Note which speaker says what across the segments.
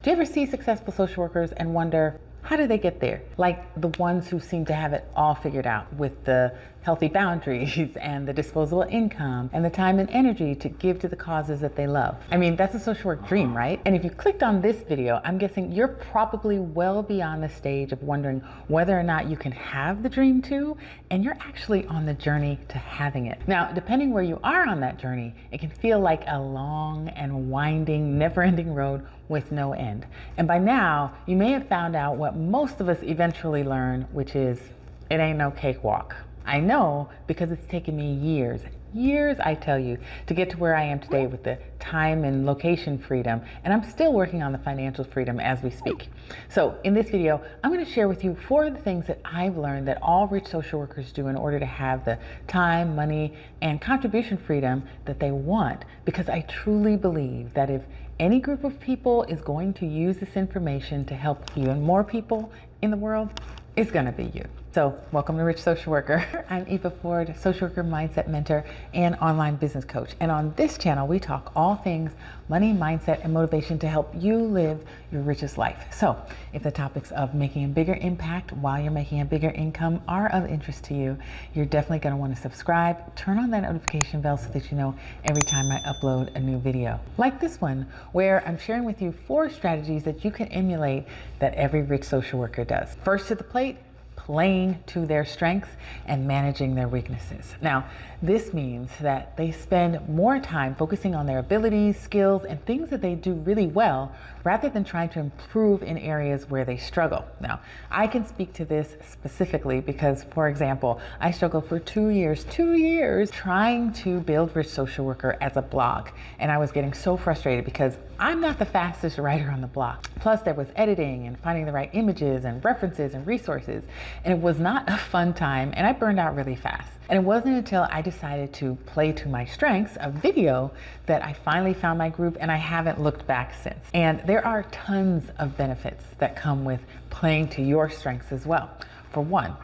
Speaker 1: Do you ever see successful social workers and wonder, how do they get there? Like the ones who seem to have it all figured out with the healthy boundaries and the disposable income and the time and energy to give to the causes that they love. I mean, that's a social work dream, right? And if you clicked on this video, I'm guessing you're probably well beyond the stage of wondering whether or not you can have the dream too, and you're actually on the journey to having it. Now, depending where you are on that journey, it can feel like a long and winding, never-ending road with no end. And by now, you may have found out what most of us eventually learn, which is, it ain't no cakewalk. I know because it's taken me years, I tell you, to get to where I am today with the time and location freedom, and I'm still working on the financial freedom as we speak. So in this video, I'm going to share with you 4 of the things that I've learned that all rich social workers do in order to have the time, money, and contribution freedom that they want, because I truly believe that if any group of people is going to use this information to help even more people in the world, it's going to be you. So welcome to Rich Social Worker. I'm Eva Ford, social worker, mindset mentor, and online business coach. And on this channel, we talk all things money, mindset, and motivation to help you live your richest life. So if the topics of making a bigger impact while you're making a bigger income are of interest to you, you're definitely going to want to subscribe, turn on that notification bell so that you know every time I upload a new video. Like this one, where I'm sharing with you 4 strategies that you can emulate that every rich social worker does. First to the plate, playing to their strengths and managing their weaknesses. Now, this means that they spend more time focusing on their abilities, skills, and things that they do really well, rather than trying to improve in areas where they struggle. Now, I can speak to this specifically because, for example, I struggled for 2 years trying to build Rich Social Worker as a blog. And I was getting so frustrated because I'm not the fastest writer on the block. Plus, there was editing and finding the right images and references and resources. And it was not a fun time, and I burned out really fast. And it wasn't until I decided to play to my strengths of video that I finally found my groove, and I haven't looked back since. And there are tons of benefits that come with playing to your strengths as well. For one,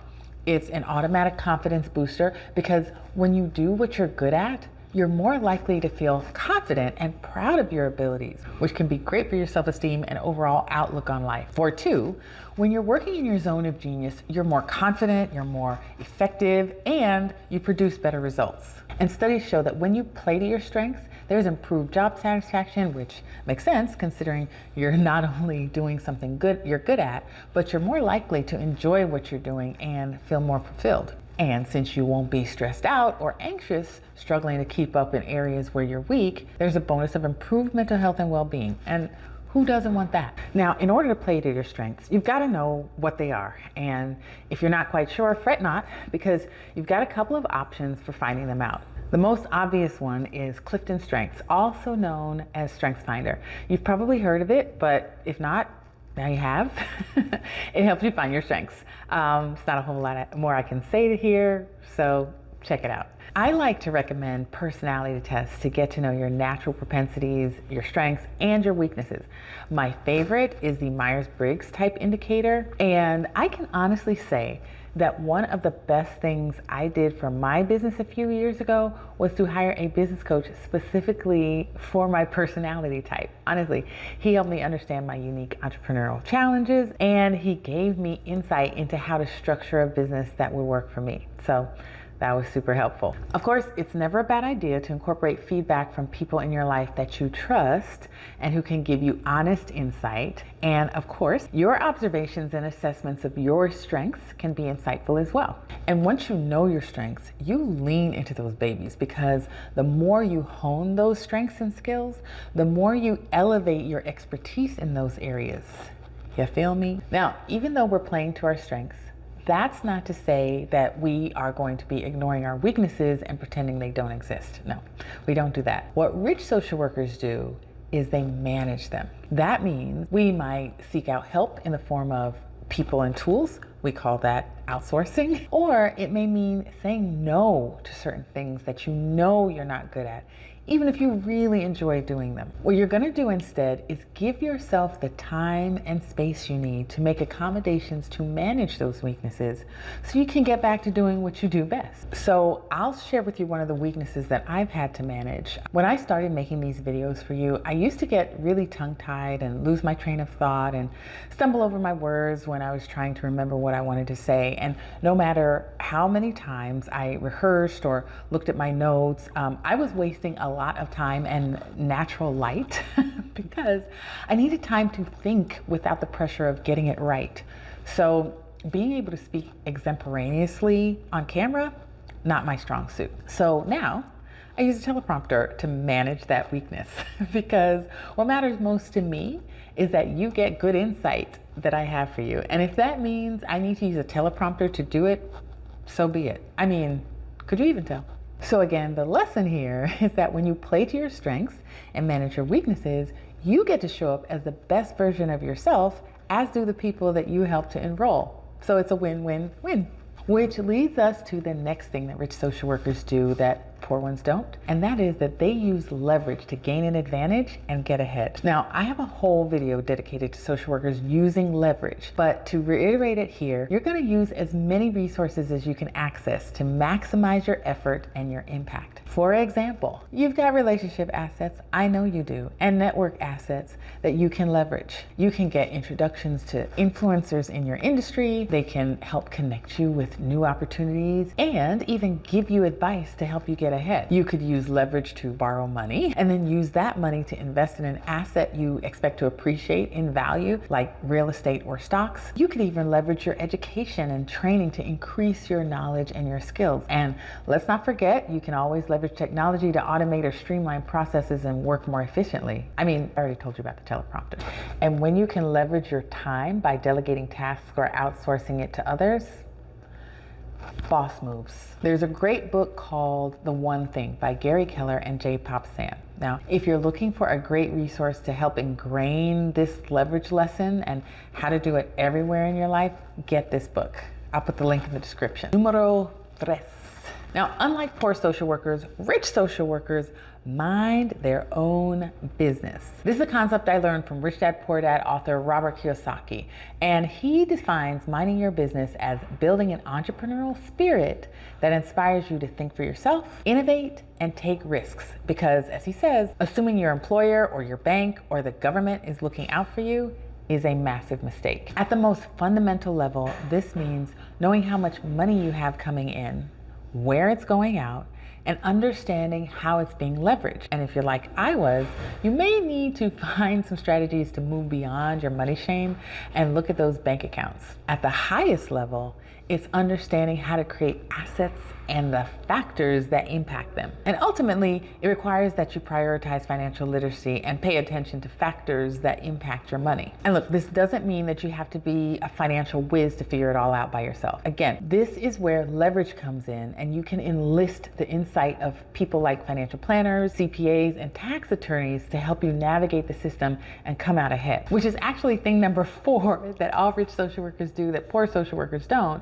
Speaker 1: it's an automatic confidence booster, because when you do what you're good at, you're more likely to feel confident and proud of your abilities, which can be great for your self-esteem and overall outlook on life. For 2, when you're working in your zone of genius, you're more confident, you're more effective, and you produce better results. And studies show that when you play to your strengths, there's improved job satisfaction, which makes sense considering you're not only doing something you're good at, but you're more likely to enjoy what you're doing and feel more fulfilled. And since you won't be stressed out or anxious, struggling to keep up in areas where you're weak, there's a bonus of improved mental health and well-being. And who doesn't want that? Now, in order to play to your strengths, you've got to know what they are. And if you're not quite sure, fret not, because you've got a couple of options for finding them out. The most obvious one is Clifton Strengths, also known as StrengthsFinder. You've probably heard of it, but if not, now you have. It helps you find your strengths. It's not a whole lot more I can say here, so check it out. I like to recommend personality tests to get to know your natural propensities, your strengths, and your weaknesses. My favorite is the Myers-Briggs type indicator, and I can honestly say that one of the best things I did for my business a few years ago was to hire a business coach specifically for my personality type. Honestly, he helped me understand my unique entrepreneurial challenges, and he gave me insight into how to structure a business that would work for me. So that was super helpful. Of course, it's never a bad idea to incorporate feedback from people in your life that you trust and who can give you honest insight. And of course, your observations and assessments of your strengths can be insightful as well. And once you know your strengths, you lean into those babies, because the more you hone those strengths and skills, the more you elevate your expertise in those areas. You feel me? Now, even though we're playing to our strengths, that's not to say that we are going to be ignoring our weaknesses and pretending they don't exist. No, we don't do that. What rich social workers do is they manage them. That means we might seek out help in the form of people and tools. We call that outsourcing, or it may mean saying no to certain things that you know you're not good at, even if you really enjoy doing them. What you're gonna do instead is give yourself the time and space you need to make accommodations to manage those weaknesses so you can get back to doing what you do best. So I'll share with you one of the weaknesses that I've had to manage. When I started making these videos for you, I used to get really tongue-tied and lose my train of thought and stumble over my words when I was trying to remember what I wanted to say. And no matter how many times I rehearsed or looked at my notes, I was wasting a lot of time and natural light because I needed time to think without the pressure of getting it right. So being able to speak extemporaneously on camera, not my strong suit. So now I use a teleprompter to manage that weakness because what matters most to me is that you get good insight that I have for you. And if that means I need to use a teleprompter to do it, so be it. I mean, could you even tell? So again, the lesson here is that when you play to your strengths and manage your weaknesses, you get to show up as the best version of yourself, as do the people that you help to enroll. So it's a win-win-win. Which leads us to the next thing that rich social workers do that poor ones don't, and that is that they use leverage to gain an advantage and get ahead. Now, I have a whole video dedicated to social workers using leverage, but to reiterate it here, you're going to use as many resources as you can access to maximize your effort and your impact. For example, you've got relationship assets, I know you do, and network assets that you can leverage. You can get introductions to influencers in your industry, they can help connect you with new opportunities, and even give you advice to help you get ahead. You could use leverage to borrow money and then use that money to invest in an asset you expect to appreciate in value, like real estate or stocks. You could even leverage your education and training to increase your knowledge and your skills. And let's not forget, you can always leverage technology to automate or streamline processes and work more efficiently. I mean, I already told you about the teleprompter. And when you can leverage your time by delegating tasks or outsourcing it to others, boss moves. There's a great book called The One Thing by Gary Keller and J. Pop Sam. Now, if you're looking for a great resource to help ingrain this leverage lesson and how to do it everywhere in your life, get this book. I'll put the link in the description. Numero tres. Now, unlike poor social workers, rich social workers mind their own business. This is a concept I learned from Rich Dad Poor Dad author Robert Kiyosaki, and he defines minding your business as building an entrepreneurial spirit that inspires you to think for yourself, innovate, and take risks. Because, as he says, assuming your employer or your bank or the government is looking out for you is a massive mistake. At the most fundamental level, this means knowing how much money you have coming in, where it's going out, and understanding how it's being leveraged. And if you're like I was, you may need to find some strategies to move beyond your money shame and look at those bank accounts. At the highest level, it's understanding how to create assets and the factors that impact them. And ultimately, it requires that you prioritize financial literacy and pay attention to factors that impact your money. And look, this doesn't mean that you have to be a financial whiz to figure it all out by yourself. Again, this is where leverage comes in, and you can enlist the insight of people like financial planners, CPAs, and tax attorneys to help you navigate the system and come out ahead, which is actually thing number 4 that all rich social workers do that poor social workers don't.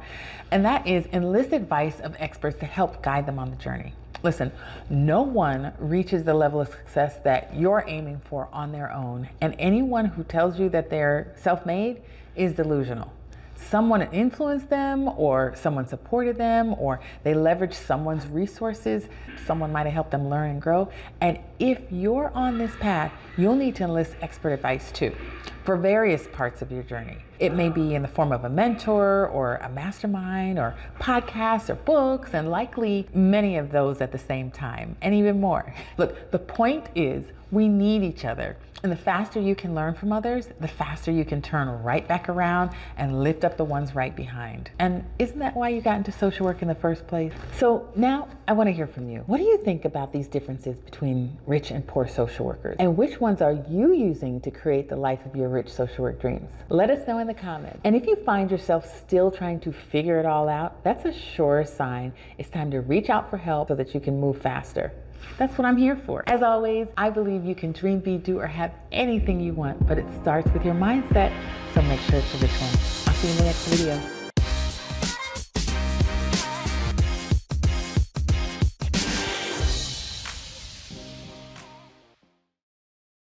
Speaker 1: And that is enlist advice of experts to help guide them on the journey. Listen, no one reaches the level of success that you're aiming for on their own, and anyone who tells you that they're self-made is delusional. Someone influenced them, or someone supported them, or they leveraged someone's resources. Someone might have helped them learn and grow. And if you're on this path, you'll need to enlist expert advice too, for various parts of your journey. It may be in the form of a mentor or a mastermind or podcasts or books, and likely many of those at the same time, and even more. Look, the point is we need each other. And the faster you can learn from others, the faster you can turn right back around and lift up the ones right behind. And isn't that why you got into social work in the first place? So now I want to hear from you. What do you think about these differences between rich and poor social workers? And which ones are you using to create the life of your rich social work dreams? Let us know in the comments. And if you find yourself still trying to figure it all out, that's a sure sign it's time to reach out for help so that you can move faster. That's what I'm here for. As always, I believe you can dream, be, do, or have anything you want, but it starts with your mindset, so make sure it's a rich one. I'll see you in the next video.